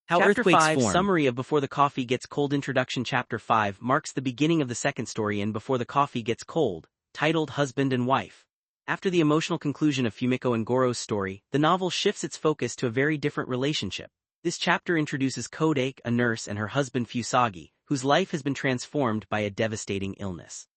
How Chapter earthquakes 5 form. Summary of Before the Coffee Gets Cold. Introduction. Chapter 5 marks the beginning of the second story in Before the Coffee Gets Cold, titled Husband and Wife. After the emotional conclusion of Fumiko and Goro's story, the novel shifts its focus to a very different relationship. This chapter introduces Kodake, a nurse, and her husband Fusagi, whose life has been transformed by a devastating illness.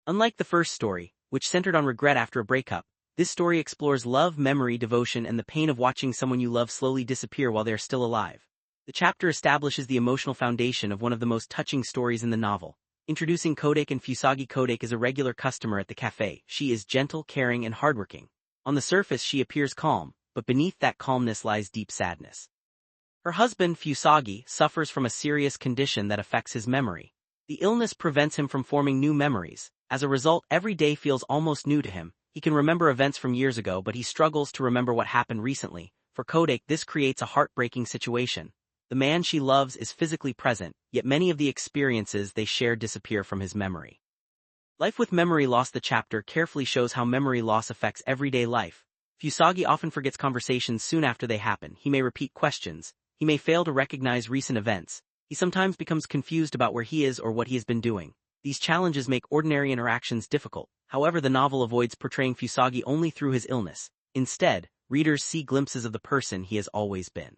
Unlike the first story, which centered on regret after a breakup, this story explores love, memory, devotion, and the pain of watching someone you love slowly disappear while they are still alive. The chapter establishes the emotional foundation of one of the most touching stories in the novel. Introducing Kodake and Fusagi. Kodake is a regular customer at the cafe. She is gentle, caring, and hardworking. On the surface she appears calm, but beneath that calmness lies deep sadness. Her husband, Fusagi, suffers from a serious condition that affects his memory. The illness prevents him from forming new memories. As a result, every day feels almost new to him. He can remember events from years ago, but he struggles to remember what happened recently. For Kodake, this creates a heartbreaking situation. The man she loves is physically present, yet many of the experiences they share disappear from his memory. Life with memory loss. The chapter carefully shows how memory loss affects everyday life. Fusagi often forgets conversations soon after they happen. He may repeat questions. He may fail to recognize recent events. He sometimes becomes confused about where he is or what he has been doing. These challenges make ordinary interactions difficult. However, the novel avoids portraying Fusagi only through his illness. Instead, readers see glimpses of the person he has always been.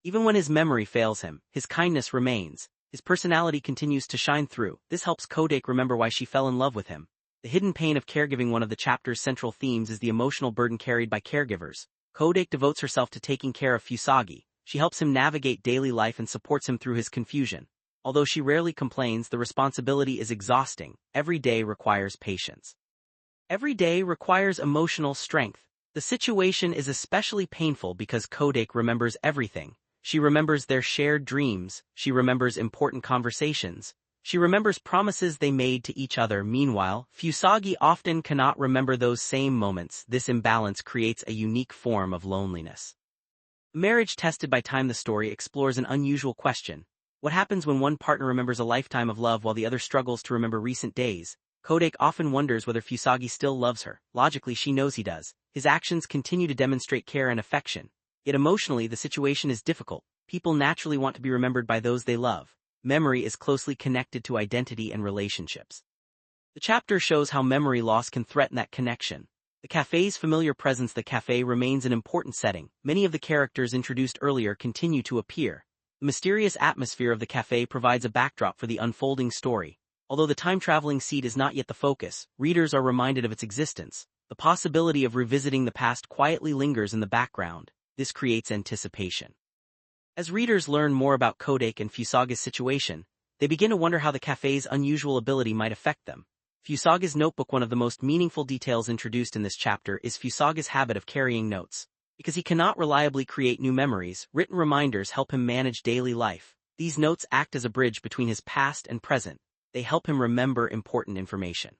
Even when his memory fails him, his kindness remains. His personality continues to shine through. This helps Kodake remember why she fell in love with him. The hidden pain of caregiving. One of the chapter's central themes is the emotional burden carried by caregivers. Kodake devotes herself to taking care of Fusagi. She helps him navigate daily life and supports him through his confusion. Although she rarely complains, the responsibility is exhausting. Every day requires patience. Every day requires emotional strength. The situation is especially painful because Kodake remembers everything. She remembers their shared dreams. She remembers important conversations. She remembers promises they made to each other. Meanwhile, Fusagi often cannot remember those same moments. This imbalance creates a unique form of loneliness. Marriage tested by time. The story explores an unusual question. What happens when one partner remembers a lifetime of love while the other struggles to remember recent days? Kodake often wonders whether Fusagi still loves her. Logically, she knows he does. His actions continue to demonstrate care and affection. Yet emotionally, the situation is difficult. People naturally want to be remembered by those they love. Memory is closely connected to identity and relationships. The chapter shows how memory loss can threaten that connection. The cafe's familiar presence. The cafe remains an important setting. Many of the characters introduced earlier continue to appear. The mysterious atmosphere of the cafe provides a backdrop for the unfolding story. Although the time-traveling seat is not yet the focus, readers are reminded of its existence. The possibility of revisiting the past quietly lingers in the background. This creates anticipation. As readers learn more about Kodake and Fusagi's situation, they begin to wonder how the cafe's unusual ability might affect them. Fusagi's notebook. One of the most meaningful details introduced in this chapter is Fusagi's habit of carrying notes. Because he cannot reliably create new memories, written reminders help him manage daily life. These notes act as a bridge between his past and present. They help him remember important information.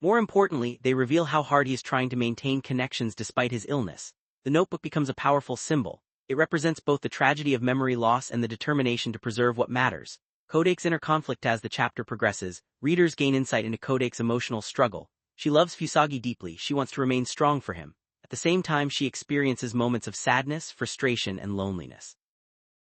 More importantly, they reveal how hard he is trying to maintain connections despite his illness. The notebook becomes a powerful symbol. It represents both the tragedy of memory loss and the determination to preserve what matters. Kodake's inner conflict. As the chapter progresses, readers gain insight into Kodake's emotional struggle. She loves Fusagi deeply. She wants to remain strong for him. At the same time, she experiences moments of sadness, frustration, and loneliness.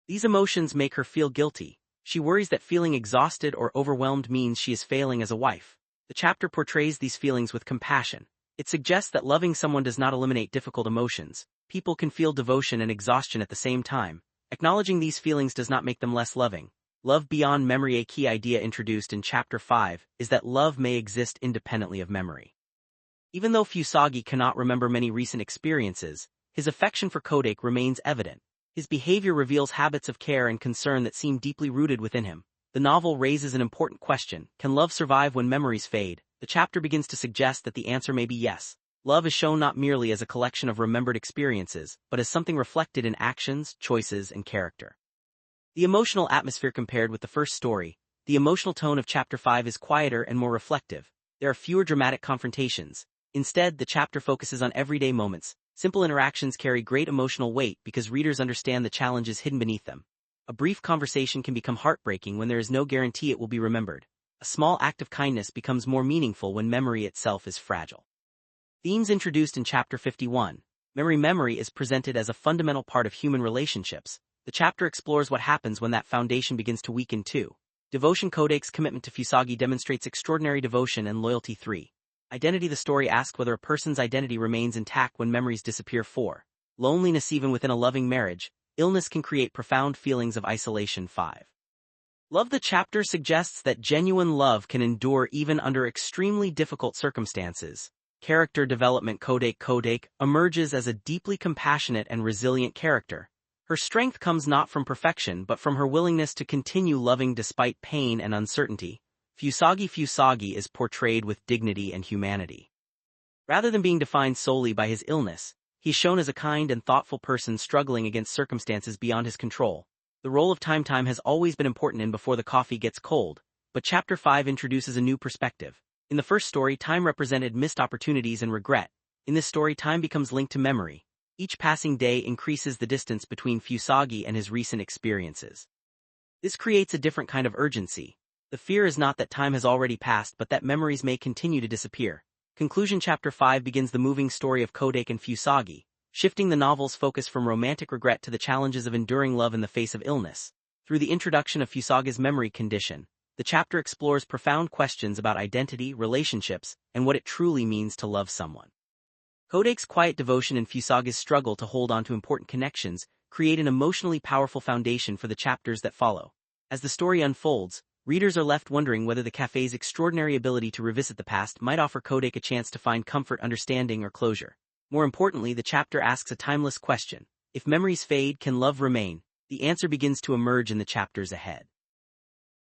These emotions make her feel guilty. She worries that feeling exhausted or overwhelmed means she is failing as a wife. The chapter portrays these feelings with compassion. It suggests that loving someone does not eliminate difficult emotions. People can feel devotion and exhaustion at the same time. Acknowledging these feelings does not make them less loving. Love beyond memory. A key idea introduced in Chapter 5 is that love may exist independently of memory. Even though Fusagi cannot remember many recent experiences, his affection for Kodake remains evident. His behavior reveals habits of care and concern that seem deeply rooted within him. The novel raises an important question: can love survive when memories fade? The chapter begins to suggest that the answer may be yes. Love is shown not merely as a collection of remembered experiences, but as something reflected in actions, choices, and character. The emotional atmosphere. Compared with the first story, the emotional tone of Chapter 5 is quieter and more reflective. There are fewer dramatic confrontations. Instead, the chapter focuses on everyday moments. Simple interactions carry great emotional weight because readers understand the challenges hidden beneath them. A brief conversation can become heartbreaking when there is no guarantee it will be remembered. A small act of kindness becomes more meaningful when memory itself is fragile. Themes introduced in Chapter 51. Memory is presented as a fundamental part of human relationships. The chapter explores what happens when that foundation begins to weaken too. Devotion Kodake's commitment to Fusagi demonstrates extraordinary devotion and loyalty. 3. Identity. The story asks whether a person's identity remains intact when memories disappear. 4. Loneliness. Even within a loving marriage, illness can create profound feelings of isolation. 5. Love. The chapter suggests that genuine love can endure even under extremely difficult circumstances. Character development. Kodake emerges as a deeply compassionate and resilient character. Her strength comes not from perfection but from her willingness to continue loving despite pain and uncertainty. Fusagi is portrayed with dignity and humanity. Rather than being defined solely by his illness, he's shown as a kind and thoughtful person struggling against circumstances beyond his control. The role of time has always been important in Before the Coffee Gets Cold, but Chapter 5 introduces a new perspective. In the first story, time represented missed opportunities and regret. In this story, time becomes linked to memory. Each passing day increases the distance between Fusagi and his recent experiences. This creates a different kind of urgency. The fear is not that time has already passed but that memories may continue to disappear. Conclusion. Chapter 5 begins the moving story of Kodake and Fusagi, shifting the novel's focus from romantic regret to the challenges of enduring love in the face of illness. Through the introduction of Fusagi's memory condition, the chapter explores profound questions about identity, relationships, and what it truly means to love someone. Kodake's quiet devotion and Fusagi's struggle to hold on to important connections create an emotionally powerful foundation for the chapters that follow. As the story unfolds, readers are left wondering whether the cafe's extraordinary ability to revisit the past might offer Kodake a chance to find comfort, understanding, or closure. More importantly, the chapter asks a timeless question: if memories fade, can love remain? The answer begins to emerge in the chapters ahead.